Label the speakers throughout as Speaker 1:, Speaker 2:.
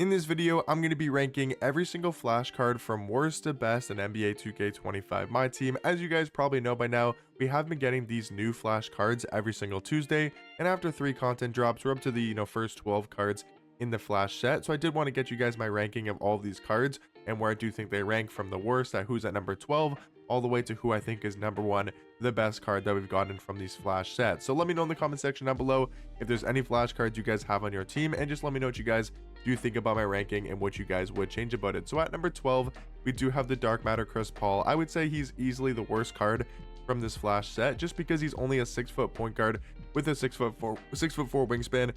Speaker 1: In this video, I'm going to be ranking every single flash card from worst to best in NBA 2K25 My Team. As you guys probably know by now, we have been getting these new flash cards every single Tuesday, and after 3 content drops, we're up to the first 12 cards in the flash set. So I did want to get you guys my ranking of all of these cards and where I do think they rank from the worst at who's at number 12 all the way to who I think is number 1, the best card that we've gotten from these flash sets. So let me know in the comment section down below if there's any flash cards you guys have on your team, and just let me know what you guys do think about my ranking and what you guys would change about it. So at number 12, we do have the Dark Matter Chris Paul. I would say he's easily the worst card from this flash set, just because he's only a 6-foot point guard with a 6'4" wingspan.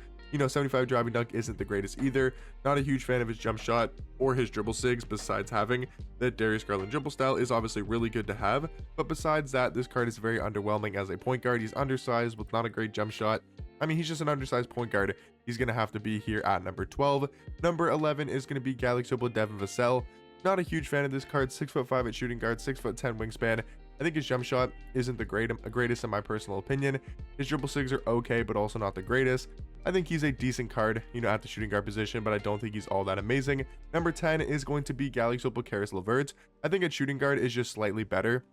Speaker 1: 75 driving dunk isn't the greatest either. Not a huge fan of his jump shot or his dribble sigs, besides having the Darius Garland dribble style is obviously really good to have. But besides that, this card is very underwhelming as a point guard. He's undersized with not a great jump shot. I mean, he's just an undersized point guard. He's going to have to be here at number 12. Number 11 is going to be Galaxy Devin Vassell. Not a huge fan of this card. 6'5" at shooting guard, 6'10" wingspan. I think his jump shot isn't the greatest in my personal opinion. His dribble sigs are okay, but also not the greatest. I think he's a decent card, at the shooting guard position, but I don't think he's all that amazing. Number 10 is going to be Galaxy Caris LeVert. I think at shooting guard is just slightly better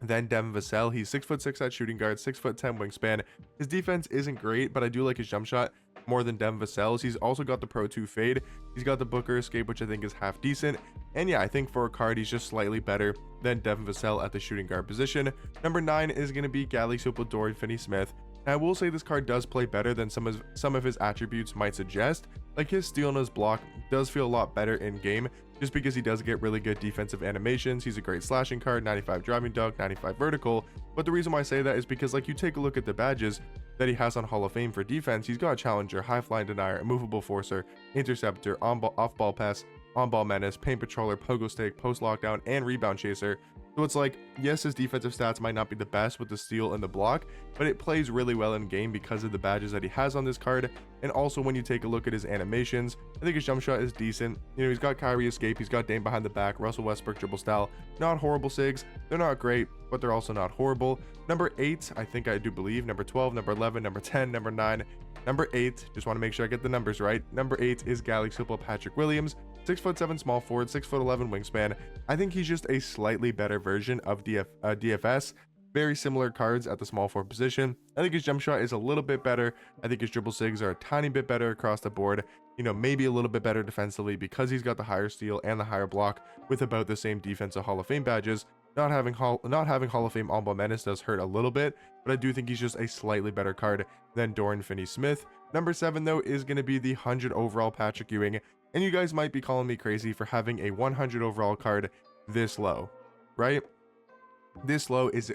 Speaker 1: than Devin Vassell. He's 6'6" at shooting guard, 6'10" wingspan. His defense isn't great, but I do like his jump shot more than Devin Vassell's. He's also got the Pro 2 fade. He's got the Booker escape, which I think is half decent. And yeah, I think for a card, he's just slightly better than Devin Vassell at the shooting guard position. Number 9 is going to be Galaxy Dorian Finney-Smith. Now, I will say this card does play better than some of his attributes might suggest. Like his steal and his block does feel a lot better in game, just because he does get really good defensive animations. He's a great slashing card, 95 driving dunk, 95 vertical. But the reason why I say that is because, like, you take a look at the badges that he has on Hall of Fame for defense. He's got Challenger, High Flying Denier, Immovable Forcer, Interceptor, off ball pass, on ball menace, paint patroller, pogo stick, post lockdown, and rebound chaser. So it's like, yes, his defensive stats might not be the best with the steal and the block, but it plays really well in game because of the badges that he has on this card. And also, when you take a look at his animations, I think his jump shot is decent. He's got Kyrie escape, he's got Dame behind the back, Russell Westbrook dribble style. Not horrible sigs, they're not great, but they're also not horrible. Number 8, I do believe. Number 12, number 11, number 10, number 9, number 8. Just want to make sure I get the numbers right. Number 8 is Galaxy Patrick Williams. 6'7" small forward, 6'11" wingspan. I think he's just a slightly better version of DFS. Very similar cards at the small forward position. I think his jump shot is a little bit better. I think his dribble sigs are a tiny bit better across the board. Maybe a little bit better defensively because he's got the higher steal and the higher block with about the same defensive Hall of Fame badges. Not having Hall of Fame on ball menace does hurt a little bit, but I do think he's just a slightly better card than Dorian Finney-Smith. Number 7 though is going to be the 100 overall Patrick Ewing. And you guys might be calling me crazy for having a 100 overall card this low, right? This low is,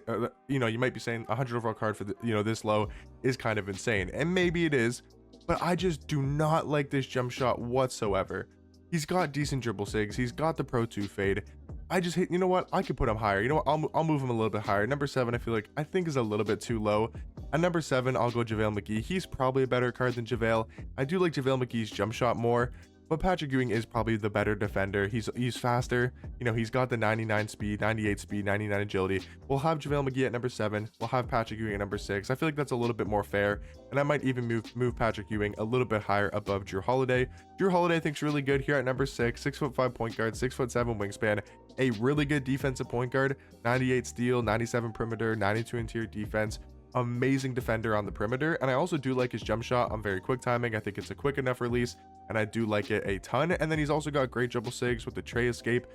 Speaker 1: you might be saying 100 overall card for this low is kind of insane. And maybe it is, but I just do not like this jump shot whatsoever. He's got decent dribble sigs. He's got the Pro 2 fade. I just hate, I could put him higher. I'll move him a little bit higher. Number 7, I think is a little bit too low. At number 7, I'll go JaVale McGee. He's probably a better card than JaVale. I do like JaVale McGee's jump shot more, but Patrick Ewing is probably the better defender. He's faster. He's got the 99 speed, 98 speed, 99 agility. We'll have JaVale McGee at number 7. We'll have Patrick Ewing at number 6. I feel like that's a little bit more fair. And I might even move Patrick Ewing a little bit higher above Drew Holiday. Drew Holiday I think's really good here at number 6. 6'5" point guard, 6'7" wingspan. A really good defensive point guard. 98 steal, 97 perimeter, 92 interior defense. Amazing defender on the perimeter. And I also do like his jump shot on very quick timing. I think it's a quick enough release, and I do like it a ton. And then he's also got great dribble sigs with the tray escape.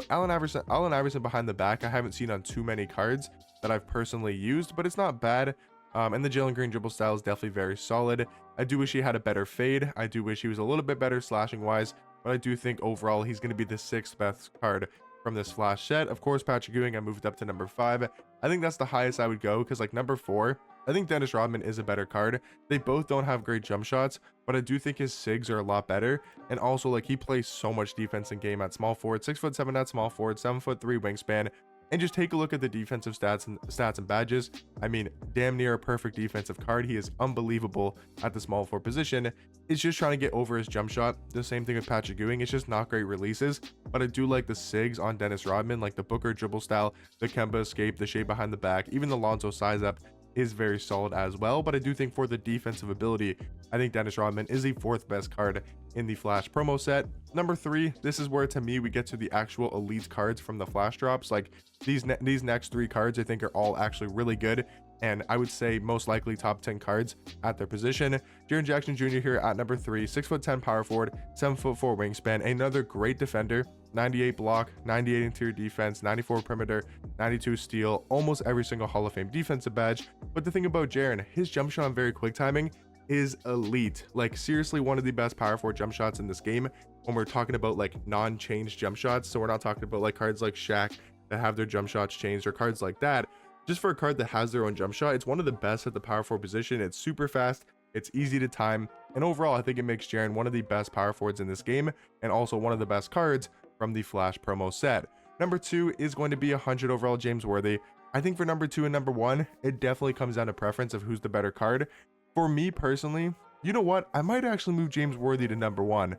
Speaker 1: Allen Iverson behind the back I haven't seen on too many cards that I've personally used, but it's not bad. And the Jalen Green dribble style is definitely very solid. I do wish he had a better fade. I do wish he was a little bit better slashing wise, but I do think overall he's going to be the 6th best card from this flash set. Of course, Patrick Ewing, I moved up to number 5. I think that's the highest I would go, because like number 4, I think Dennis Rodman is a better card. They both don't have great jump shots, but I do think his sigs are a lot better. And also, like, he plays so much defense in game at small forward. 6'7" at small forward, 7'3" wingspan. And just take a look at the defensive stats and badges. I mean, damn near a perfect defensive card. He is unbelievable at the small forward position. It's just trying to get over his jump shot. The same thing with Patrick Ewing. It's just not great releases. But I do like the sigs on Dennis Rodman, like the Booker dribble style, the Kemba escape, the shade behind the back, even the Lonzo size up. is very solid as well. But I do think for the defensive ability, I think Dennis Rodman is the 4th best card in the Flash promo set. Number 3, this is where to me we get to the actual elite cards from the Flash drops. Like these next 3 cards I think are all actually really good, and I would say most likely top 10 cards at their position. Jaren Jackson Jr. here at number 3, 6'10" power forward, 7'4" wingspan, another great defender, 98 block, 98 interior defense, 94 perimeter, 92 steal, almost every single Hall of Fame defensive badge. But the thing about Jaren, his jump shot and very quick timing is elite. Like seriously, one of the best power forward jump shots in this game when we're talking about like non-change jump shots. So we're not talking about like cards like Shaq that have their jump shots changed or cards like that. Just for a card that has their own jump shot, it's one of the best at the power forward position. It's super fast, it's easy to time, and overall I think it makes Jaren one of the best power forwards in this game, and also one of the best cards from the Flash promo set. Number 2 is going to be 100 overall James Worthy. I think for number 2 and number 1, it definitely comes down to preference of who's the better card. For me personally, you know what? I might actually move James Worthy to number 1.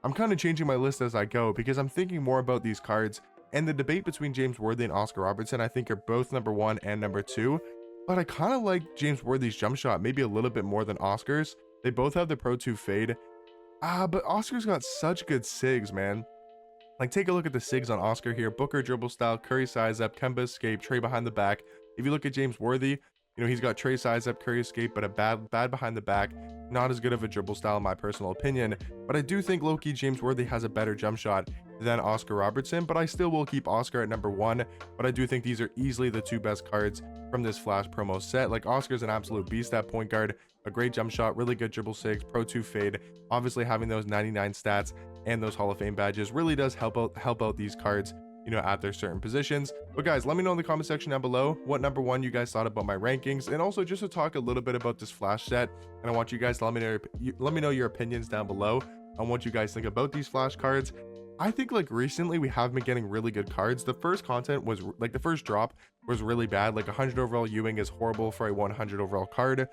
Speaker 1: I'm kind of changing my list as I go because I'm thinking more about these cards, and the debate between James Worthy and Oscar Robertson I think are both number 1 and number 2. But I kind of like James Worthy's jump shot maybe a little bit more than Oscar's. They both have the Pro 2 fade. But Oscar's got such good sigs, man. Like, take a look at the sigs on Oscar here. Booker dribble style, Curry size up, Kemba escape, Trey behind the back. If you look at James Worthy, you know, he's got Trey size up, Curry escape, but a bad behind the back. Not as good of a dribble style in my personal opinion. But I do think low-key James Worthy has a better jump shot than Oscar Robertson. But I still will keep Oscar at number 1. But I do think these are easily the 2 best cards from this Flash promo set. Like, Oscar's an absolute beast at point guard. A great jump shot, really good dribble sigs, Pro 2 fade. Obviously having those 99 stats and those Hall of Fame badges really does help out these cards, you know, at their certain positions. But guys, let me know in the comment section down below what number 1 you guys thought about my rankings, and also just to talk a little bit about this Flash set. And I want you guys to let me know your opinions down below on what you guys think about these Flash cards. I think like recently we have been getting really good cards. The first content was like the first drop was really bad. Like 100 overall Ewing is horrible for a 100 overall card.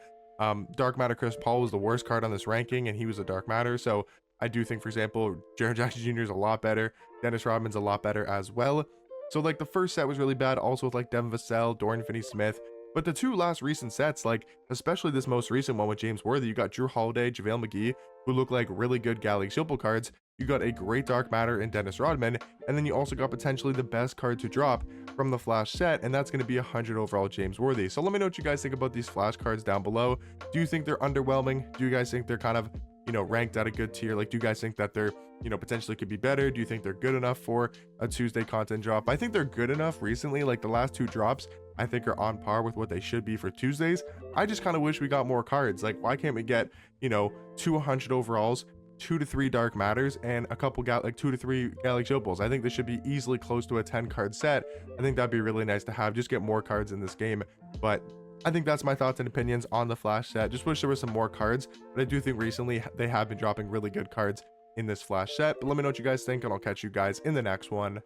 Speaker 1: Dark Matter Chris Paul was the worst card on this ranking, and he was a Dark Matter. So I do think, for example, Jaren Jackson Jr. is a lot better. Dennis Rodman's a lot better as well. So like the first set was really bad, also with like Devin Vassell, Dorian Finney-Smith. But the 2 last recent sets, like especially this most recent one with James Worthy, you got Drew Holiday, JaVale McGee, who look like really good Galaxy Opal cards. You got a great Dark Matter in Dennis Rodman, and then you also got potentially the best card to drop from the Flash set, and that's going to be 100 overall James Worthy. So let me know what you guys think about these Flash cards down below. Do you think they're underwhelming? Do you guys think they're kind of, you know, ranked at a good tier? Like, do you guys think that they're, you know, potentially could be better? Do you think they're good enough for a Tuesday content drop? I think they're good enough recently. Like the last 2 drops I think are on par with what they should be for Tuesdays. I just kind of wish we got more cards. Like, why can't we get, you know, 200 overalls, 2 to 3 Dark Matters, and a couple 2 to 3 Galaxy Opals? I think this should be easily close to a 10 card set. I think that'd be really nice to have, just get more cards in this game. But I think that's my thoughts and opinions on the Flash set. Just wish there were some more cards, but I do think recently they have been dropping really good cards in this Flash set. But let me know what you guys think, and I'll catch you guys in the next one.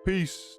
Speaker 1: Peace.